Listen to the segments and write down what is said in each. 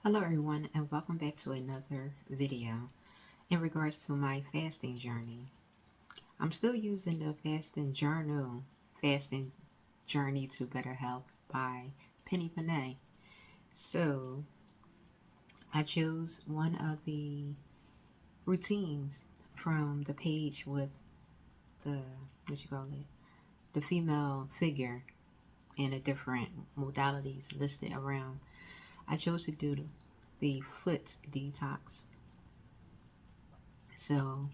Hello everyone and welcome back to another video in regards to my fasting journey. I'm still using the fasting journey to better health by Penny Panay. So I chose one of the routines from the page with the the female figure and the different modalities listed around. I chose to do the foot detox. So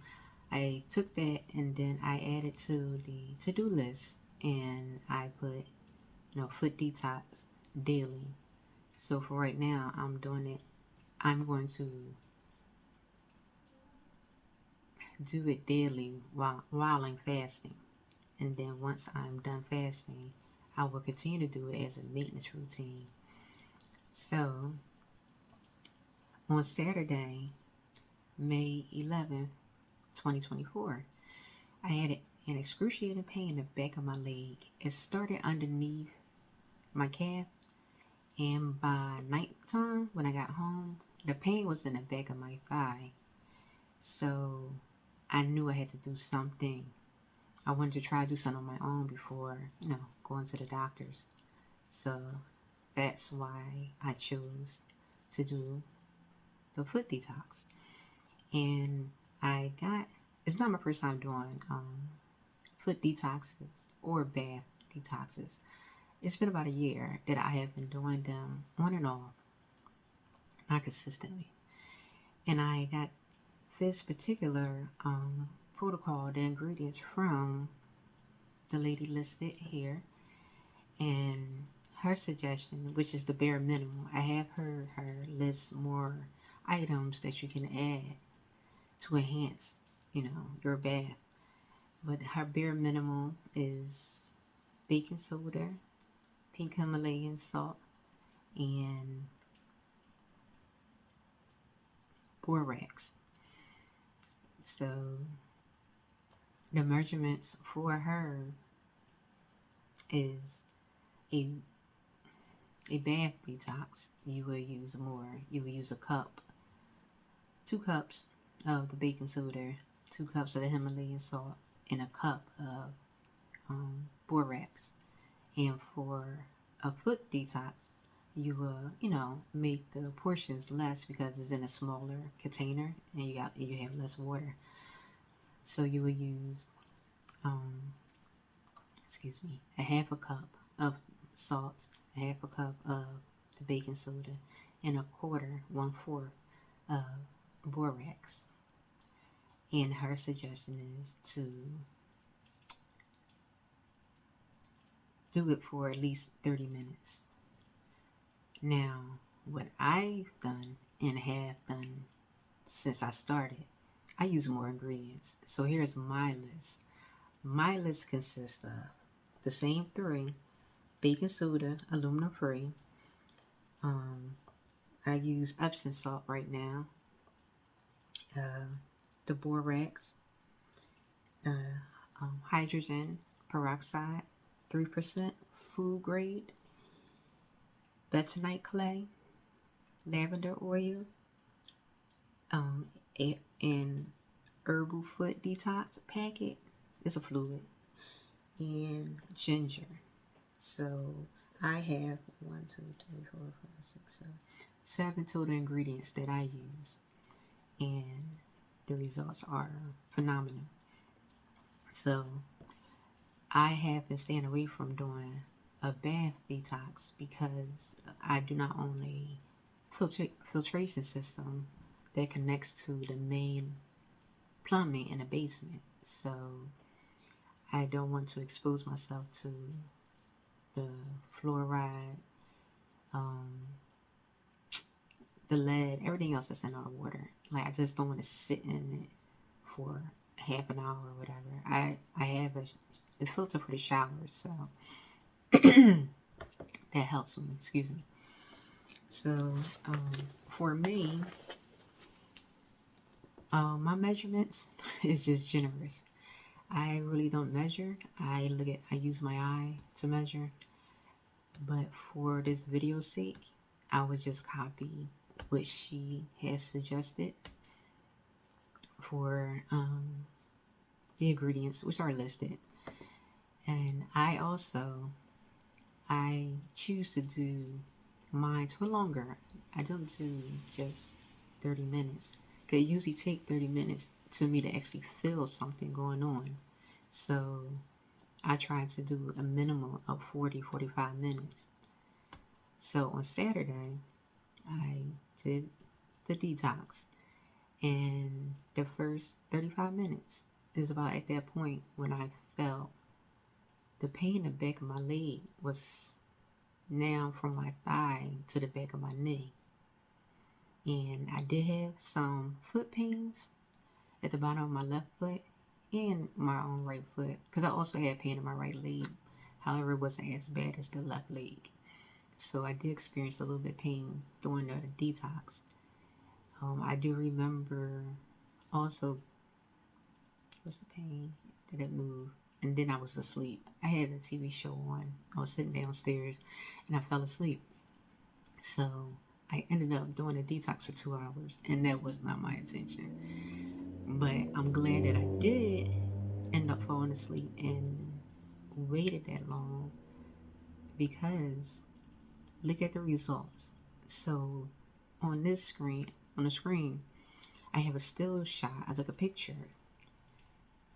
I took that and then I added to the to-do list and I put, foot detox daily. So for right now, I'm doing it. I'm going to do it daily while I'm fasting. And then once I'm done fasting, I will continue to do it as a maintenance routine. So on Saturday, May 11th, 2024, I had an excruciating pain in the back of my leg. It started underneath my calf, and by nighttime when I got home, the pain was in the back of my thigh. So I knew I had to do something. I wanted to try to do something on my own before, going to the doctors. So that's why I chose to do the foot detox. And it's not my first time doing foot detoxes or bath detoxes. It's been about a year that I have been doing them on and off, not consistently. And I got this particular protocol, the ingredients from the lady listed here, and her suggestion, which is the bare minimum. I have her list more items that you can add to enhance, your bath. But her bare minimum is baking soda, pink Himalayan salt, and borax. So the measurements for her is a a bath detox. You will use more. You will use a cup, 2 cups of the baking soda, 2 cups of the Himalayan salt, and a cup of borax. And for a foot detox, you will, make the portions less because it's in a smaller container and you have less water. So you will use, um, a half a cup of salt, a half a cup of the baking soda, and a quarter, 1/4 of borax. And her suggestion is to do it for at least 30 minutes. Now, what I've done and have done since I started, I use more ingredients. So here's my list. My list consists of the same three: baking soda, aluminum free. Um, I use Epsom salt right now. Uh, the borax, uh, hydrogen peroxide, 3%, food grade, bentonite clay, lavender oil, and herbal foot detox packet. It's a fluid, and ginger. So I have 7 total ingredients that I use, and the results are phenomenal. So I have been staying away from doing a bath detox because I do not own a filtration system that connects to the main plumbing in the basement. So I don't want to expose myself to the fluoride, um, the lead, everything else that's in our water. Like I just don't want to sit in it for half an hour or whatever. I have a filter for the shower, so that helps me. Excuse me. So for me, my measurements is just generous. I really don't measure. I use my eye to measure. But for this video's sake, I would just copy what she has suggested for the ingredients, which are listed. And I choose to do mine for longer. I don't do just 30 minutes. Cause it usually take 30 minutes to me to actually feel something going on. So I try to do a minimum of 45 minutes. So on Saturday, I did the detox. And the first 35 minutes is about at that point when I felt the pain in the back of my leg was now from my thigh to the back of my knee. And I did have some foot pains at the bottom of my left foot and my own right foot because I also had pain in my right leg. However, it wasn't as bad as the left leg. So I did experience a little bit of pain during the detox. I do remember also, what's the pain? Did it move? And then I was asleep. I had a TV show on. I was sitting downstairs and I fell asleep. So I ended up doing a detox for 2 hours, and that was not my intention. But I'm glad that I did end up falling asleep and waited that long because look at the results. So on this screen, on the screen, I have a still shot. I took a picture.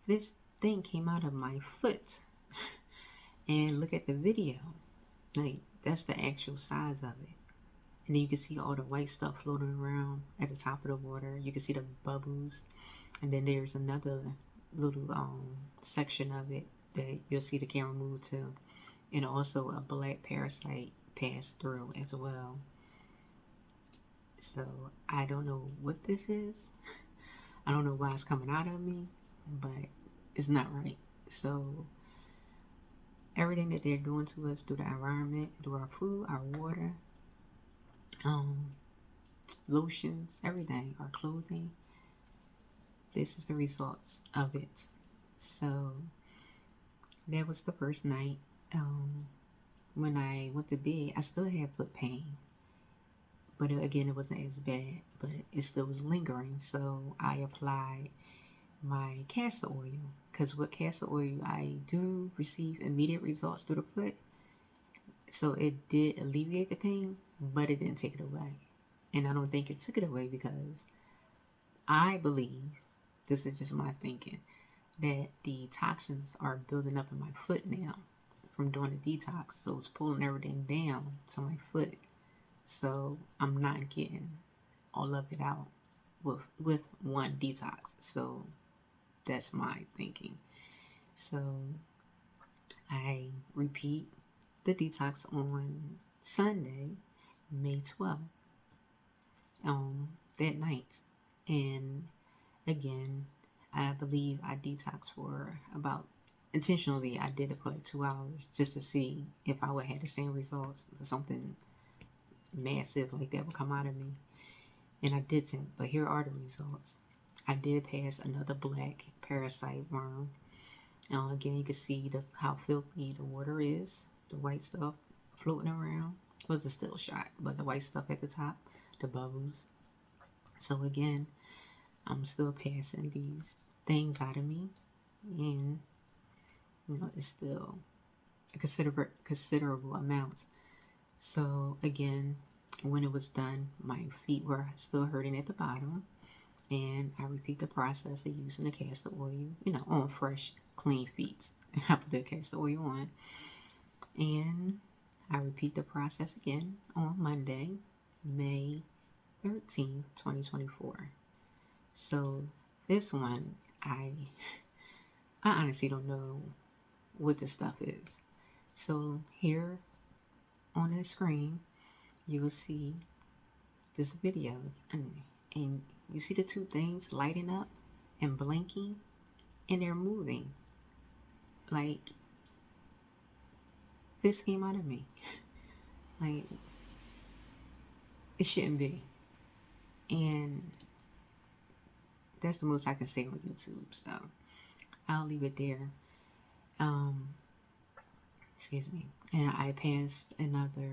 This thing came out of my foot. And look at the video. Like, that's the actual size of it. And then you can see all the white stuff floating around at the top of the water. You can see the bubbles. And then there's another little section of it that you'll see the camera move to. And also a black parasite passed through as well. So I don't know what this is. I don't know why it's coming out of me, but it's not right. So everything that they're doing to us through the environment, through our food, our water, lotions, everything, our clothing, this is the results of it. So that was the first night. When I went to bed, I still had foot pain. But again, it wasn't as bad, but it still was lingering. So I applied my castor oil. Because with castor oil, I do receive immediate results through the foot. So it did alleviate the pain, but it didn't take it away. And I don't think it took it away because I believe, this is just my thinking, that the toxins are building up in my foot now from doing the detox. So it's pulling everything down to my foot. So I'm not getting all of it out with one detox. So that's my thinking. So I repeat the detox on Sunday, May 12th, that night. And again, I believe I detoxed for about, intentionally, I did it for like 2 hours just to see if I would have the same results. Something massive like that would come out of me. And I didn't, but here are the results. I did pass another black parasite worm. Again, you can see how filthy the water is. The white stuff floating around. It was a still shot, but the white stuff at the top, the bubbles. So again, I'm still passing these things out of me, and it's still a considerable amount. So again, when it was done, my feet were still hurting at the bottom. And I repeat the process of using the castor oil, on fresh, clean feet. I put the castor oil on. And I repeat the process again on Monday, May 13th, 2024. So this one, I honestly don't know what this stuff is. So here on the screen, you will see this video. And you see the two things lighting up and blinking, and they're moving. Like, this came out of me. Like, it shouldn't be. And that's the most I can say on YouTube, so I'll leave it there. Excuse me. And I passed another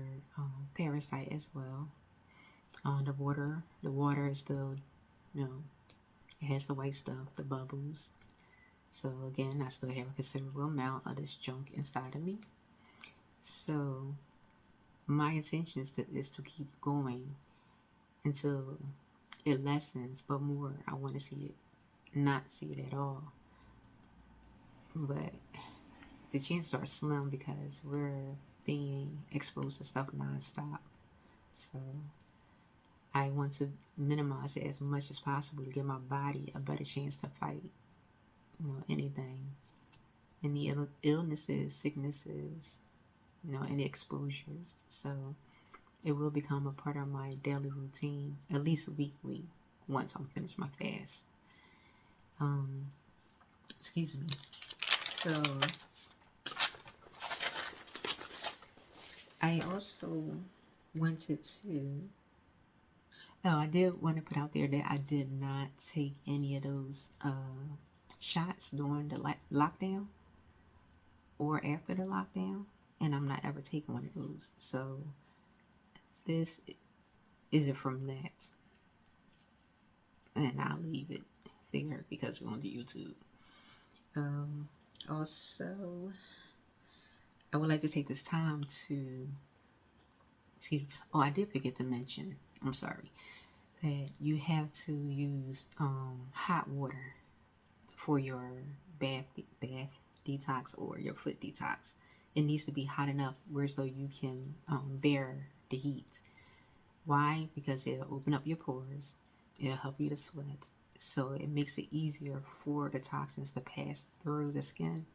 parasite as well. The water is still, you know, it has the white stuff, the bubbles. So again, I still have a considerable amount of this junk inside of me. So my intention is to keep going until it lessens, but more, I want to see it, not see it at all. But the chances are slim because we're being exposed to stuff nonstop. So I want to minimize it as much as possible to give my body a better chance to fight, anything, any illnesses, sicknesses, any exposures. So it will become a part of my daily routine, at least weekly, once I'm finished my fast. Excuse me. So I also wanted to. Oh, I did want to put out there that I did not take any of those shots during the lockdown or after the lockdown, and I'm not ever taking one of those. So this isn't from that, and I'll leave it there because we're on the YouTube. Also, I would like to take this time to, excuse me. Oh, I did forget to mention. I'm sorry. That you have to use hot water for your bath detox or your foot detox. It needs to be hot enough where so you can bear the heat. Why? Because it'll open up your pores. It'll help you to sweat. So it makes it easier for the toxins to pass through the skin.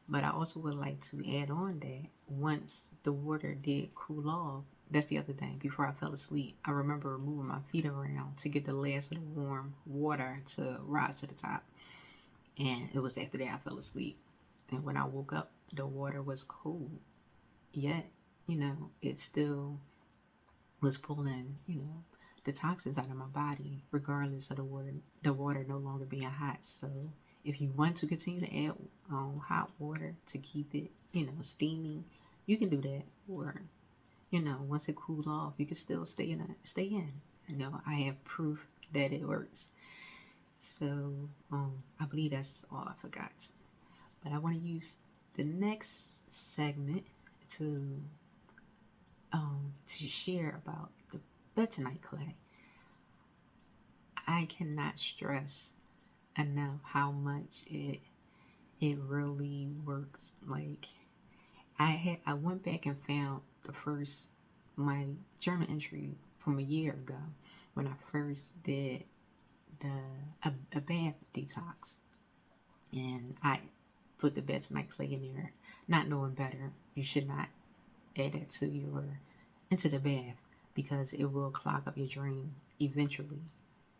But I also would like to add on that once the water did cool off, that's the other thing. Before I fell asleep, I remember moving my feet around to get the last of the warm water to rise to the top. And it was after that I fell asleep. And when I woke up, the water was cold. Yet, it still was pulling, the toxins out of my body, regardless of the water no longer being hot. So if you want to continue to add hot water to keep it, steaming, you can do that. Or, once it cools off, you can still stay in. I have proof that it works. So I believe that's all I forgot. But I want to use the next segment to share about the bentonite clay. I cannot stress enough how much it really works. Like I went back and found my journal entry from a year ago when I first did a bath detox, and I put the bentonite clay in there, not knowing better. You should not add it into the bath because it will clog up your drain eventually.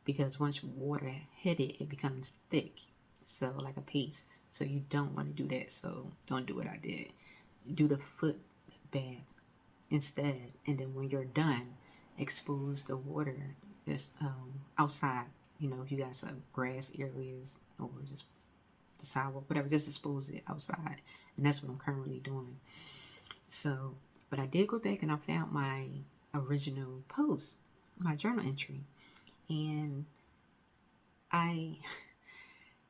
Because once water hit it, it becomes thick, so like a paste. So you don't want to do that. So don't do what I did. Do the foot bath instead, and then when you're done, expose the water just outside. If you got some grass areas or just the sidewalk, whatever, just expose it outside, and that's what I'm currently doing. So, but I did go back and I found my original post, my journal entry, and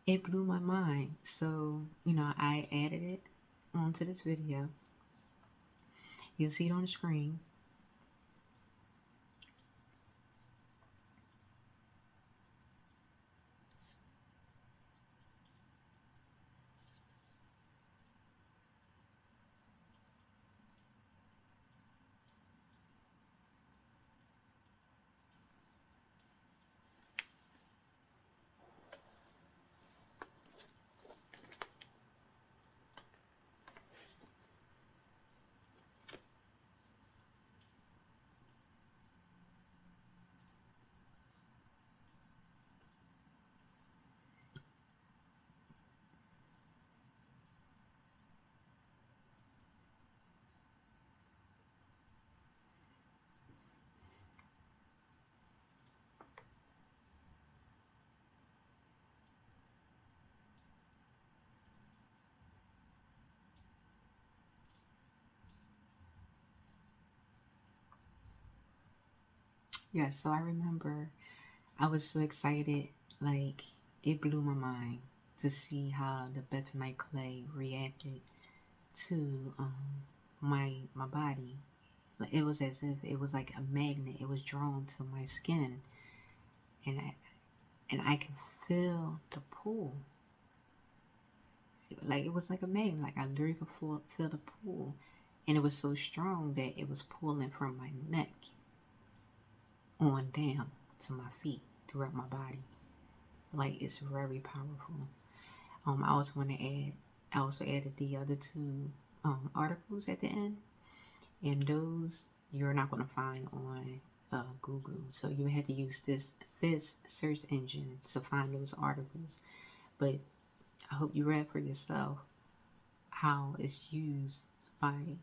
it blew my mind. So, I added it onto this video. You'll see it on the screen. Yeah, so I remember I was so excited, like it blew my mind to see how the bentonite clay reacted to my body. Like, it was as if it was like a magnet. It was drawn to my skin, and I can feel the pull. Like it was like a magnet. Like I literally could feel the pull, and it was so strong that it was pulling from my neck on down to my feet throughout my body. Like it's very powerful. I also want to add. I also added the other two articles at the end, and those you're not going to find on Google. So you had to use this search engine to find those articles. But I hope you read for yourself how it's used by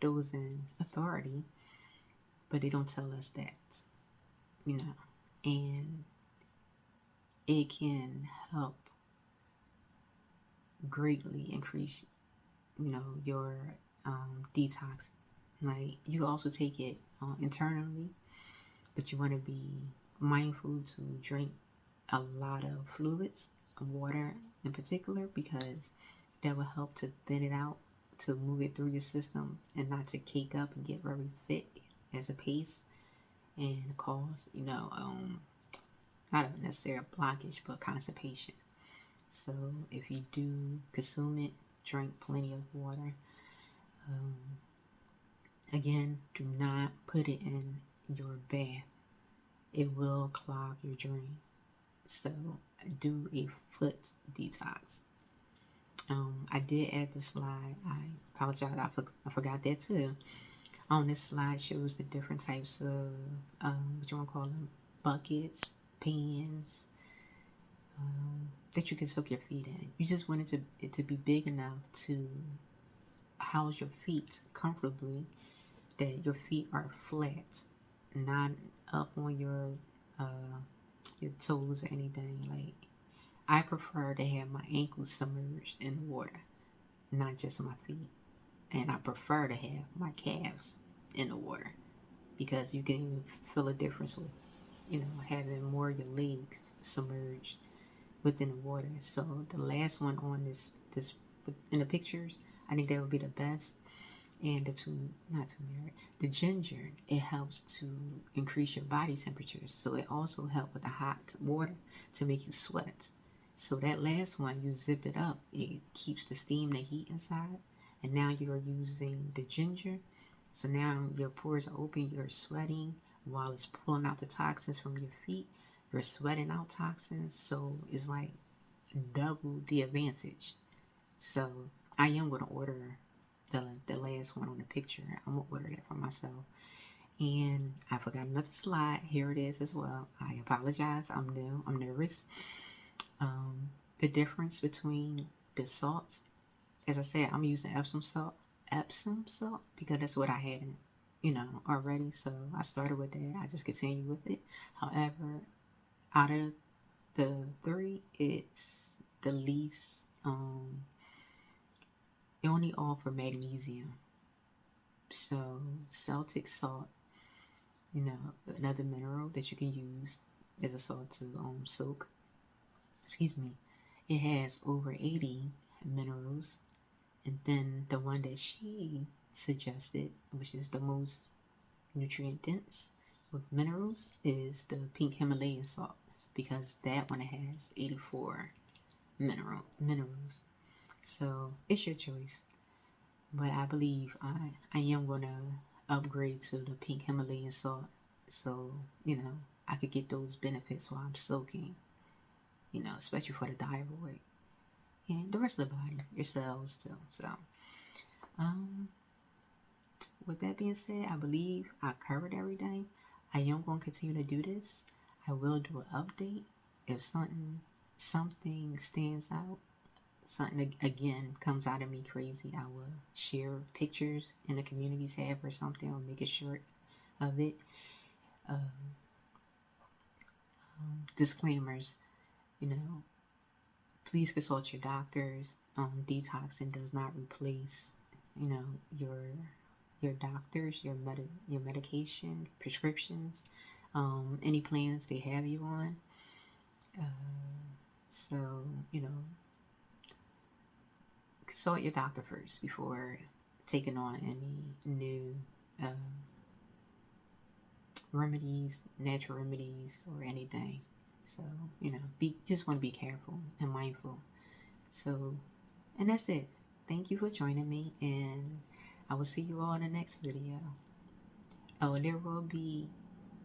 those in authority, but they don't tell us that, you know, and it can help greatly increase, your detox. Like you also take it internally, but you want to be mindful to drink a lot of fluids, water in particular, because that will help to thin it out, to move it through your system and not to cake up and get very thick as a paste and cause, not necessarily a blockage, but constipation. So if you do consume it, drink plenty of water. Um, Again, do not put it in your bath. It will clog your drain. So do a foot detox. I did add the slide. I apologize. I forgot that too. On this slide shows the different types of what you want to call them, buckets, pans, that you can soak your feet in. You just want it to be big enough to house your feet comfortably, that your feet are flat, not up on your toes or anything. Like I prefer to have my ankles submerged in the water, not just my feet. And I prefer to have my calves in the water because you can feel a difference with, having more of your legs submerged within the water. So the last one on this in the pictures, I think that would be the best. And not turmeric, the ginger, it helps to increase your body temperature. So it also helps with the hot water to make you sweat. So that last one, you zip it up, it keeps the steam, the heat inside. And now you're using the ginger. So now your pores are open, you're sweating while it's pulling out the toxins from your feet. You're sweating out toxins. So it's like double the advantage. So I am going to order the last one on the picture. I'm going to order that for myself. And I forgot another slide. Here it is as well. I apologize. I'm new. I'm nervous. The difference between the salts, as I said, I'm using Epsom salt, because that's what I had, already. So I started with that. I just continue with it. However, out of the three, it's the least. They only offer magnesium. So Celtic salt, another mineral that you can use as a salt to soak. Excuse me. It has over 80 minerals. And then the one that she suggested, which is the most nutrient dense with minerals, is the pink Himalayan salt, because that one has 84 minerals. So it's your choice. But I believe I am going to upgrade to the pink Himalayan salt, so, I could get those benefits while I'm soaking, especially for the thyroid and the rest of the body, your cells too. So, with that being said, I believe I covered everything. I am going to continue to do this. I will do an update if something stands out. Something again comes out of me crazy, I will share pictures in the community tab or something, or make a short of it. Disclaimers, please consult your doctors. Detoxing does not replace, your your doctors, your medication, prescriptions, any plans they have you on. Uh, so, consult your doctor first before taking on any new remedies, natural remedies, or anything. So, be just want to be careful and mindful. So, and that's it. Thank you for joining me, and I will see you all in the next video. Oh, there will be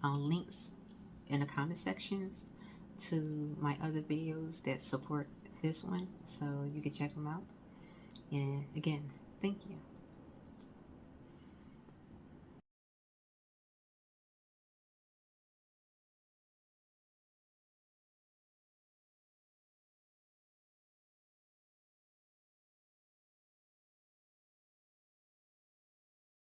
links in the comment sections to my other videos that support this one, so you can check them out. And again, thank you.